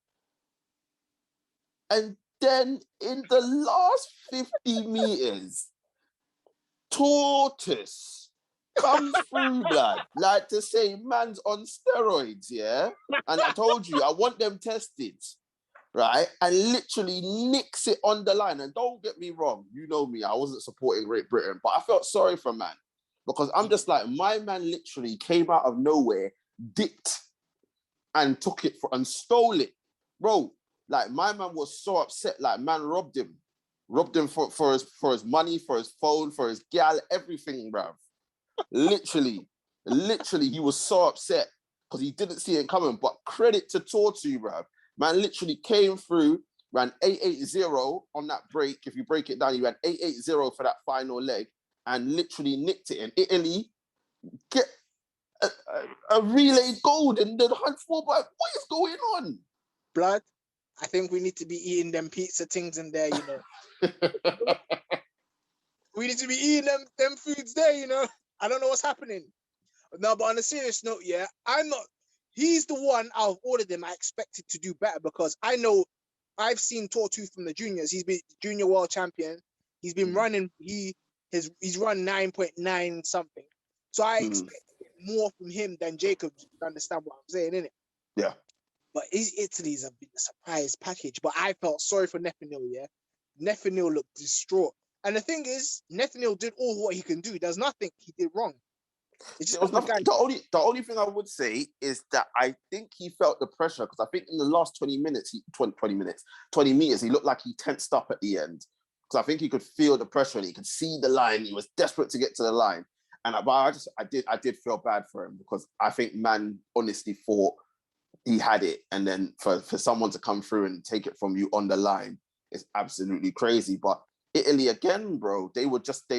And then in the last 50 meters, Tortoise comes through, blood, like to say man's on steroids, yeah? And I told you, I want them tested, right? And literally nicks it on the line. And don't get me wrong, you know me, I wasn't supporting Great Britain, but I felt sorry for man. Because I'm just like, my man literally came out of nowhere, dipped, and took it and stole it. Bro, like my man was so upset, like man robbed him for his money, for his phone, for his gal, everything, bruv. literally, he was so upset because he didn't see it coming. But credit to Tortu, bruv. Man literally came through, ran 880 on that break. If you break it down, he ran 880 for that final leg and literally nicked it. And Italy get a relay gold in the 4x. What is going on? Blood, I think we need to be eating them pizza things in there, you know. We need to be eating them foods there, you know. I don't know what's happening. No, but on a serious note, yeah, he's the one out of all of them I expected to do better because I know I've seen Tortu from the juniors. He's been junior world champion. He's been running, he's run 9.9 something. So I expected more from him than Jacob, to understand what I'm saying, innit? Yeah. But Italy's a surprise package. But I felt sorry for Nathaniel, yeah? Nathaniel looked distraught. And the thing is, Nathaniel did all what he can do. There's nothing he did wrong. It's just the only thing I would say is that I think he felt the pressure because I think in the last 20 meters, he looked like he tensed up at the end. Because I think he could feel the pressure and he could see the line. He was desperate to get to the line. And I did feel bad for him because I think man honestly thought he had it. And then for someone to come through and take it from you on the line is absolutely crazy. But Italy again, bro, they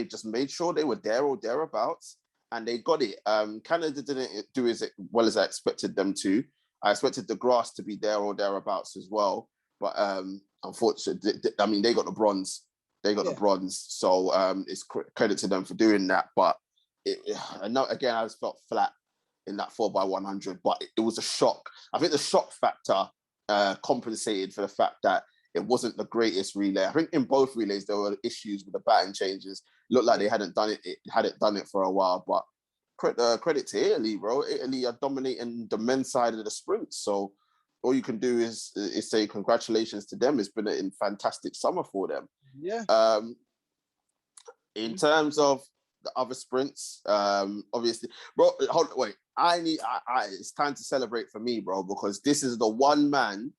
just made sure they were there or thereabouts and they got it. Canada didn't do as well as I expected them to. I expected the grass to be there or thereabouts as well. But unfortunately, I mean, they got the bronze. They got the bronze. So it's credit to them for doing that. But again, I just felt flat. in that 4x100, but it was a shock. I think the shock factor compensated for the fact that it wasn't the greatest relay. I think in both relays there were issues with the batting changes. Looked like they hadn't done it for a while, but credit to Italy, bro. Italy are dominating the men's side of the sprint. So all you can do is say congratulations to them. It's been a fantastic summer for them. Yeah. In terms of the other sprints, obviously, bro. Wait, it's time to celebrate for me, bro, because this is the one man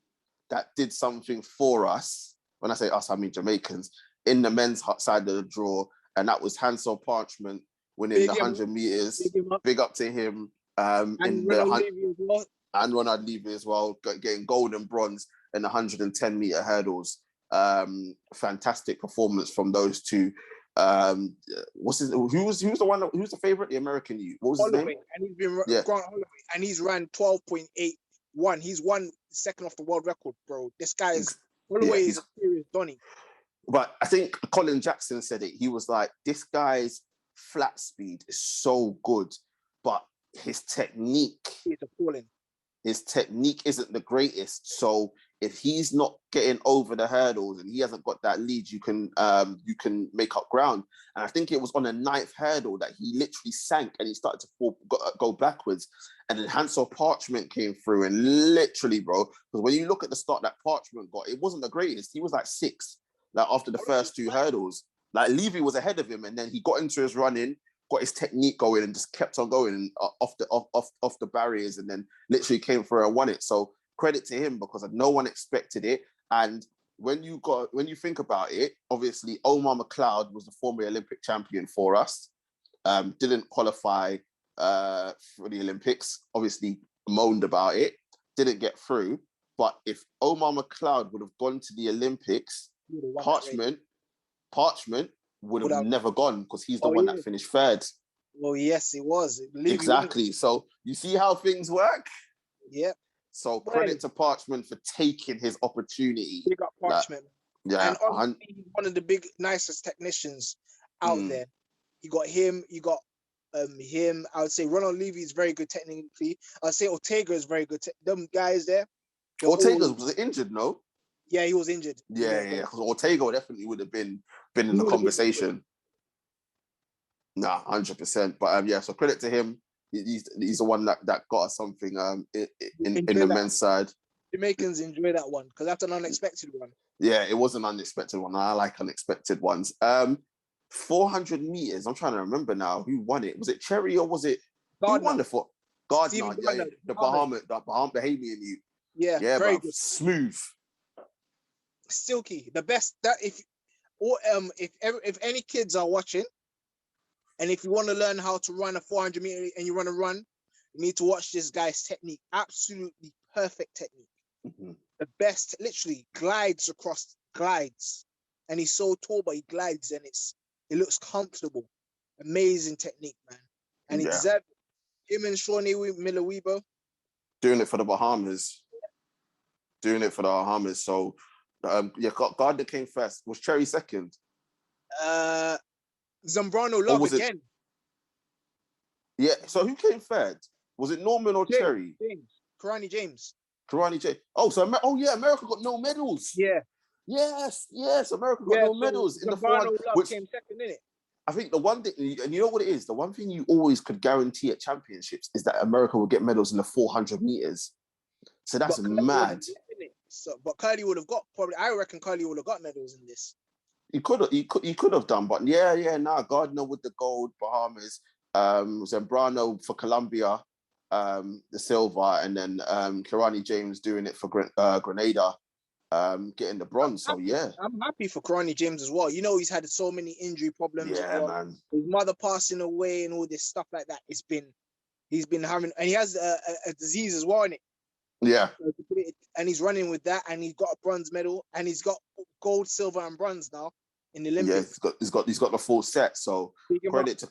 that did something for us. When I say us, I mean Jamaicans in the men's side of the draw, and that was Hansel Parchment winning the 100 meters. Big up to him. And Ronald Levy as well, getting gold and bronze in the 110 meter hurdles. Fantastic performance from those two. Who's the favorite? The American youth. What was Holloway, his name? and he's been Grant Holloway, and he's ran 12.81. He's won second off the world record, bro. This guy is Holloway is a serious Donny. But I think Colin Jackson said it. He was like, this guy's flat speed is so good, but his technique is appalling. His technique isn't the greatest. So if he's not getting over the hurdles and he hasn't got that lead, you can make up ground. And I think it was on the 9th hurdle that he literally sank and he started to go backwards. And then Hansel Parchment came through and literally, bro, because when you look at the start that Parchment got, it wasn't the greatest. He was like 6th, like after the first 2 hurdles. Like Levy was ahead of him, and then he got into his running, got his technique going, and just kept on going off the barriers, and then literally came through and won it. So credit to him, because no one expected it. And when you think about it, obviously Omar McLeod was the former Olympic champion for us. Didn't qualify for the Olympics. Obviously moaned about it. Didn't get through. But if Omar McLeod would have gone to the Olympics, Parchment would have never gone, because he's the one that finished 3rd. Well, yes, it was. Exactly. So you see how things work? Yep. So credit to Parchment for taking his opportunity. Big up Parchment. Yeah. And obviously he's one of the nicest technicians out there. You got him, him. I would say Ronald Levy is very good technically. I'd say Ortega is very good. Them guys there. Ortega was injured, no? Yeah, he was injured. Yeah. Because Ortega definitely would have been in the conversation. Nah, 100%. But so credit to him. He's the one that got us something in the men's side. Jamaicans enjoy that one because that's an unexpected one. Yeah, it was an unexpected one. I like unexpected ones. 400 meters. I'm trying to remember now who won it. Was it Cherry or was it Gardner? Who won the Gardner? Yeah, the Bahamian youth. Yeah, very good. Smooth. Silky. The best that if any kids are watching, and if you want to learn how to run a 400 meter and you want to run, you need to watch this guy's technique. Absolutely perfect technique. Mm-hmm. The best, literally glides. And he's so tall, but he glides and it looks comfortable. Amazing technique, man. And it's him and Shawnee Miller-Uibo. Doing it for the Bahamas. So, Gardner came first. Was Cherry second? Zambrano Love again. Yeah, so who came third? Was it Norman or Cherry? Karani James. America got no medals. Yeah. Yes, America got no medals in the 400. Which came second, innit? I think the one thing, and you know what it is? The one thing you always could guarantee at championships is that America will get medals in the 400 meters. So that's mad. But Curly would have got, I reckon Curly would have got medals in this. He could have done, but Gardner with the gold, Bahamas, Zambrano for Colombia, the silver, and then Karani James doing it for Grenada, getting the bronze. So I'm happy for Karani James as well. You know, he's had so many injury problems. Yeah, man. His mother passing away and all this stuff like that. He's been having, and he has a disease as well, innit? Yeah. And he's running with that, and he's got a bronze medal, and he's got gold, silver, and bronze now in the Olympics. Yeah, he's got the full set. So credit,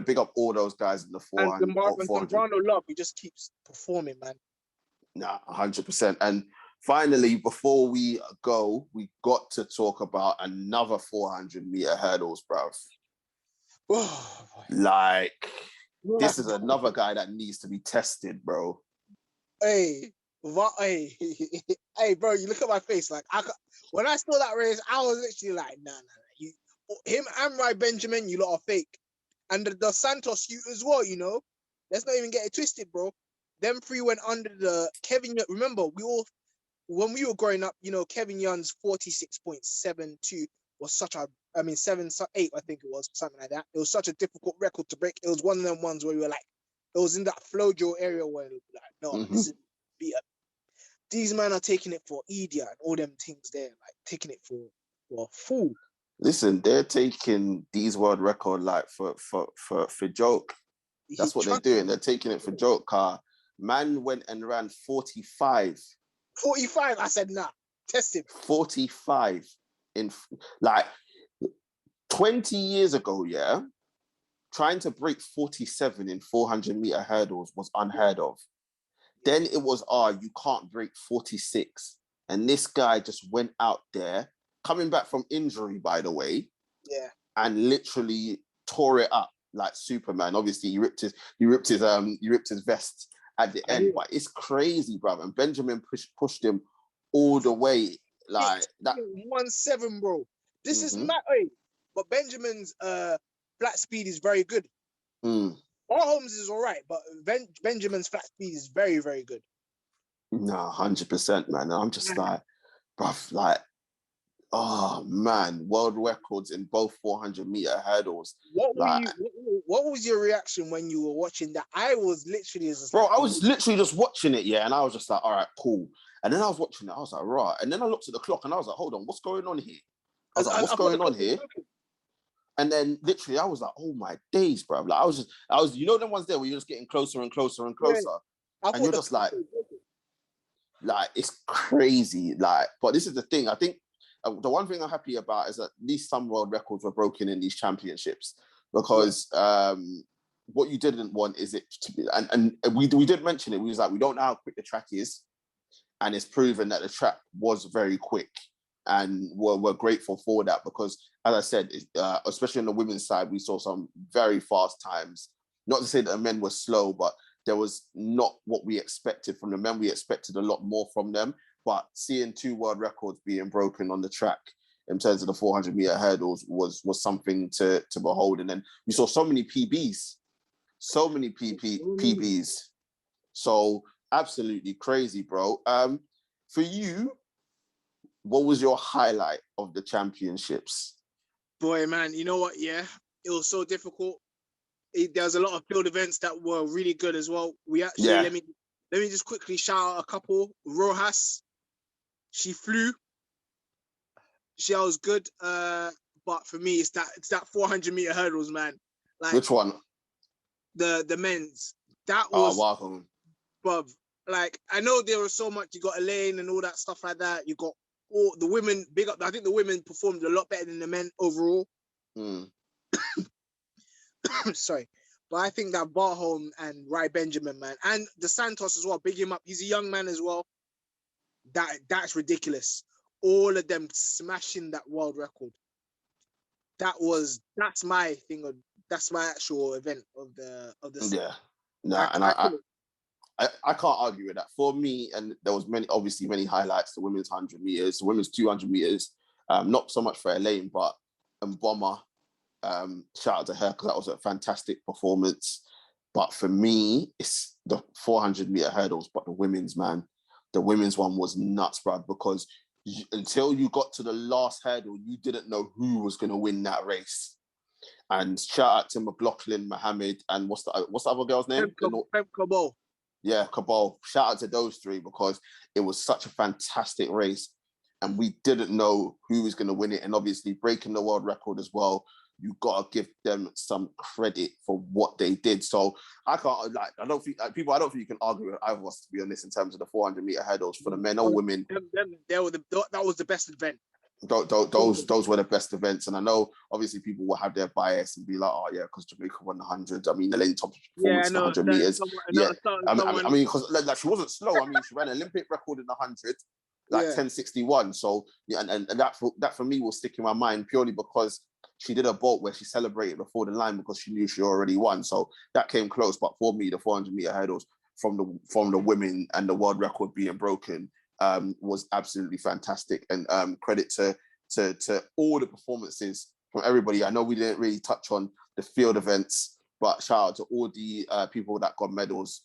big up all those guys in the 400. And Zambrano Love, he just keeps performing, man. Nah, 100%. And finally, before we go, we got to talk about another 400 meter hurdles, bruv. Oh, like, this is another guy that needs to be tested, bro. Hey, hey, bro, you look at my face. Like, when I saw that race, I was literally like, nah. Him and Rai Benjamin, you lot are fake. And the Santos, you as well, you know. Let's not even get it twisted, bro. Them three went under the Kevin. Remember, when we were growing up, you know, Kevin Young's 46.72 was such a, 7-8, I think it was, something like that. It was such a difficult record to break. It was one of them ones where we were like, it was in that Flojo area where like, no, this is these men are taking it for Edia and all them things there, like taking it for a fool. Listen, they're taking these world record like for joke. That's what they're doing. They're taking it for joke. Man went and ran 45. 45. I said, nah, test him. 45 in like 20 years ago, yeah. Trying to break 47 in 400-meter hurdles was unheard of. Then it was, you can't break 46. And this guy just went out there, coming back from injury, by the way, and literally tore it up like Superman. Obviously, he ripped his vest at the end, but it's crazy, brother. And Benjamin pushed him all the way, like that. 1-7, bro. This is mad. But Benjamin's flat speed is very good. Holmes is all right, but Benjamin's flat speed is very, very good. No, 100%, man. I'm just like, bruv, like, oh man, world records in both 400-meter hurdles. What was your reaction when you were watching that? I was literally I was literally just watching it, and I was just like, all right, cool. And then I was watching it, I was like, right. And then I looked at the clock and I was like, hold on, what's going on here? I was like, what's going on here? And then literally I was like, oh my days, bro. Like I was, you know, them ones there where you're just getting closer and closer and closer. And you're just like, it's crazy. Like, but this is the thing. I think the one thing I'm happy about is that at least some world records were broken in these championships, because what you didn't want is it to be, and we did mention it. We was like, we don't know how quick the track is, and it's proven that the track was very quick, and we're grateful for that, because as I said, especially on the women's side, we saw some very fast times. Not to say that the men were slow, but there was not what we expected from the men. We expected a lot more from them. But seeing 2 world records being broken on the track in terms of the 400-meter hurdles was something to behold. And then we saw so many PBs, PBs. So absolutely crazy, bro. For you, what was your highlight of the championships? Boy, man, you know what? Yeah, it was so difficult. There was a lot of field events that were really good as well. We actually, let me just quickly shout out a couple. Rojas, she flew. She was good. But for me, it's that 400-meter hurdles, man. Like, which one? The men's. That was, wow. Bruv, like, I know there was so much. You got Elaine and all that stuff like that. You got all the women, big up. I think the women performed a lot better than the men overall. Sorry. But I think that Barholm and Rai Benjamin, man, and the Santos as well, big him up. He's a young man as well. That's ridiculous. All of them smashing that world record. That's my thing. That's my actual event of the Yeah. Nah, I can't argue with that. For me, and there was many highlights, the women's 100 meters, the women's 200 meters, not so much for Elaine, but Bomber, shout out to her, because that was a fantastic performance. But for me, it's the 400-meter hurdles, but the women's, man. The women's one was nuts, bro, because until you got to the last hurdle, you didn't know who was going to win that race. And shout out to McLaughlin, Mohammed, and what's the other girl's name? Cabal. Yeah, Cabal. Shout out to those 3, because it was such a fantastic race, and we didn't know who was going to win it. And obviously, breaking the world record as well, you got to give them some credit for what they did. So I don't think you can argue with either of us, to be honest, in terms of the 400-meter hurdles for the men or women. That was the best event. Those were the best events. And I know obviously people will have their bias and be like, oh yeah, because Jamaica won the 100. I mean, Elaine Thompson-Herah in the 100 meters. I mean, because like, she wasn't slow. I mean, she ran an Olympic record in the 100, like 10:61. So yeah, and that for me will stick in my mind purely because she did a bolt where she celebrated before the line because she knew she already won. So that came close. But for me, the 400-meter hurdles from the women and the world record being broken was absolutely fantastic. And credit to all the performances from everybody. I know we didn't really touch on the field events, but shout out to all the people that got medals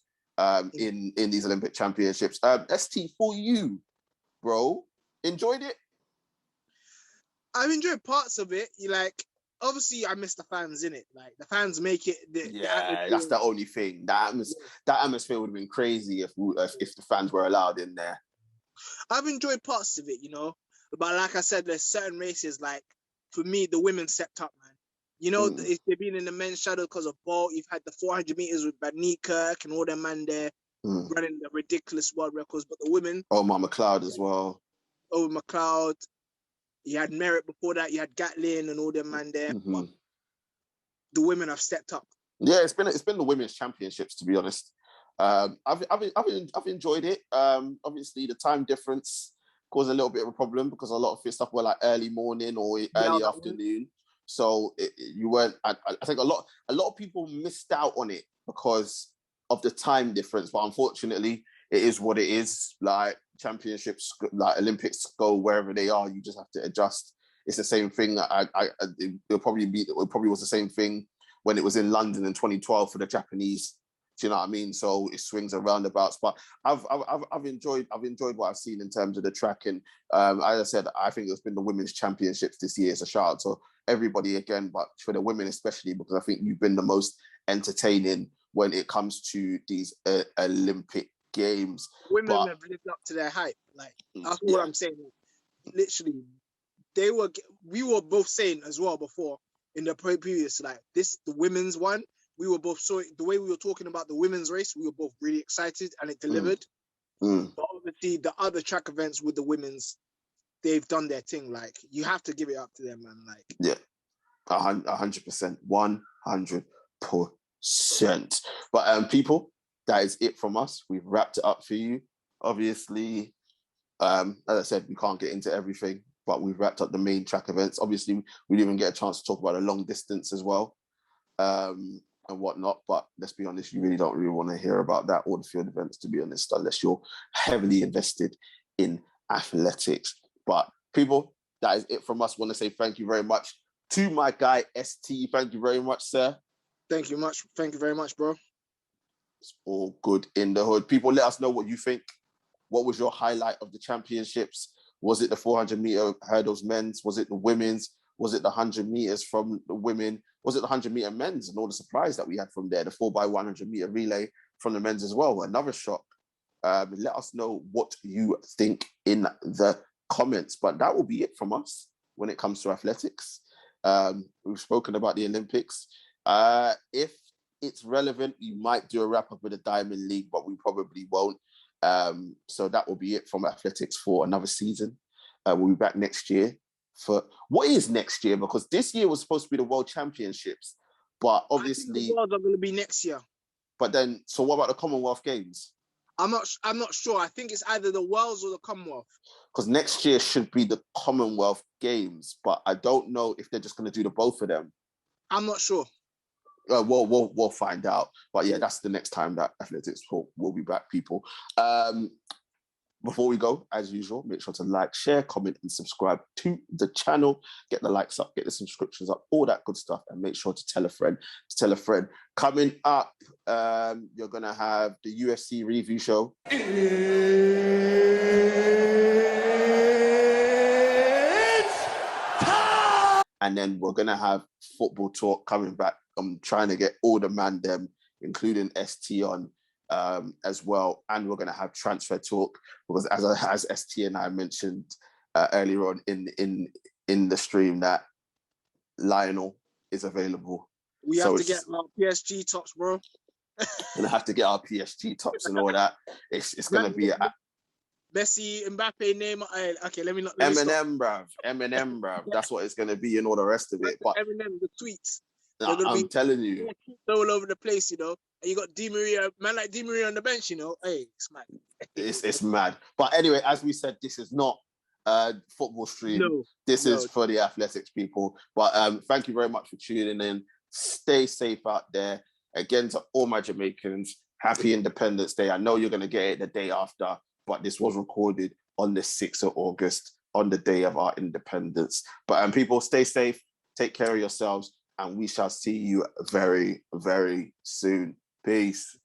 in these Olympic championships. ST, for you, bro, enjoyed it? I've enjoyed parts of it. Obviously, I miss the fans in it. Like, the fans make it. That's the only thing. That atmosphere would have been crazy if the fans were allowed in there. I've enjoyed parts of it, but like I said, there's certain races. Like, for me, the women stepped up, man. If they've been in the men's shadow because of Bolt, you've had the 400 meters with Badney Kirk and all them man there running the ridiculous world records. But the women, Omar McLeod as well. Over McLeod. You had Merritt before that. You had Gatlin and all them man there. But the women have stepped up. Yeah, it's been the women's championships, to be honest. I've enjoyed it. Obviously, the time difference caused a little bit of a problem because a lot of stuff were like early morning or early afternoon. So you weren't. I think a lot of people missed out on it because of the time difference. But unfortunately, it is what it is. Like championships, like Olympics, go wherever they are. You just have to adjust. It's the same thing. It probably was the same thing when it was in London in 2012 for the Japanese. Do you know what I mean? So it swings and roundabouts. But I've enjoyed what I've seen in terms of the track. And as I said, I think it's been the women's championships this year. So shout out to everybody again, but for the women especially, because I think you've been the most entertaining when it comes to these Olympic Games. Women have lived up to their hype. Like, that's what I'm saying. Literally, we were both saying as well before in the previous, like, the women's one, we were both the way we were talking about the women's race, we were both really excited and it delivered. But obviously the other track events with the women's, they've done their thing. Like, you have to give it up to them, man. Like, yeah, 100%, 100%. But people, that is it from us. We've wrapped it up for you. Obviously, as I said, we can't get into everything, but we've wrapped up the main track events. Obviously, we didn't even get a chance to talk about a long distance as well, and whatnot. But let's be honest, you don't really want to hear about that or the field events, to be honest, unless you're heavily invested in athletics. But people, that is it from us. I want to say thank you very much to my guy, ST. Thank you very much, sir. Thank you much. Thank you very much, bro. It's all good in the hood. People, let us know what you think. What was your highlight of the championships? Was it the 400-meter hurdles men's? Was it the women's? Was it the 100 meters from the women? Was it the 100-meter men's and all the surprise that we had from there? The 4x100-meter relay from the men's as well. Another shock. Let us know what you think in the comments. But that will be it from us when it comes to athletics. We've spoken about the Olympics. If it's relevant, we might do a wrap-up with the Diamond League, but we probably won't. So that will be it from athletics for another season. We'll be back next year. For what is next year? Because this year was supposed to be the World Championships, but obviously the Worlds are going to be next year. But then, so what about the Commonwealth Games? I'm not sure. I think it's either the Worlds or the Commonwealth. Because next year should be the Commonwealth Games, but I don't know if they're just going to do the both of them. I'm not sure. We'll find out. But yeah, that's the next time that athletics will be back, people. Before we go, as usual, make sure to like, share, comment, and subscribe to the channel. Get the likes up, get the subscriptions up, all that good stuff, and make sure to tell a friend. Coming up, you're gonna have the UFC review show. It's time! And then we're gonna have football talk coming back. I'm trying to get all the man them, including ST, on as well, and we're going to have transfer talk because as ST and I mentioned earlier on in the stream, that Lionel is available. We have to get our PSG tops, bro. Gonna have to get our PSG tops and all that. It's gonna be Messi, Mbappe, Neymar. Okay, let me Eminem, bruv. That's what it's gonna be and all the rest of it. But Eminem, the tweets. I'm telling you, all over the place, And you got Di Maria, man like Di Maria on the bench, Hey, it's mad. It's mad. But anyway, as we said, this is not football stream. No, This is for the athletics people. But thank you very much for tuning in. Stay safe out there. Again, to all my Jamaicans, happy Independence Day. I know you're going to get it the day after, but this was recorded on the 6th of August, on the day of our independence. But people, stay safe, take care of yourselves, and we shall see you very, very soon. Peace.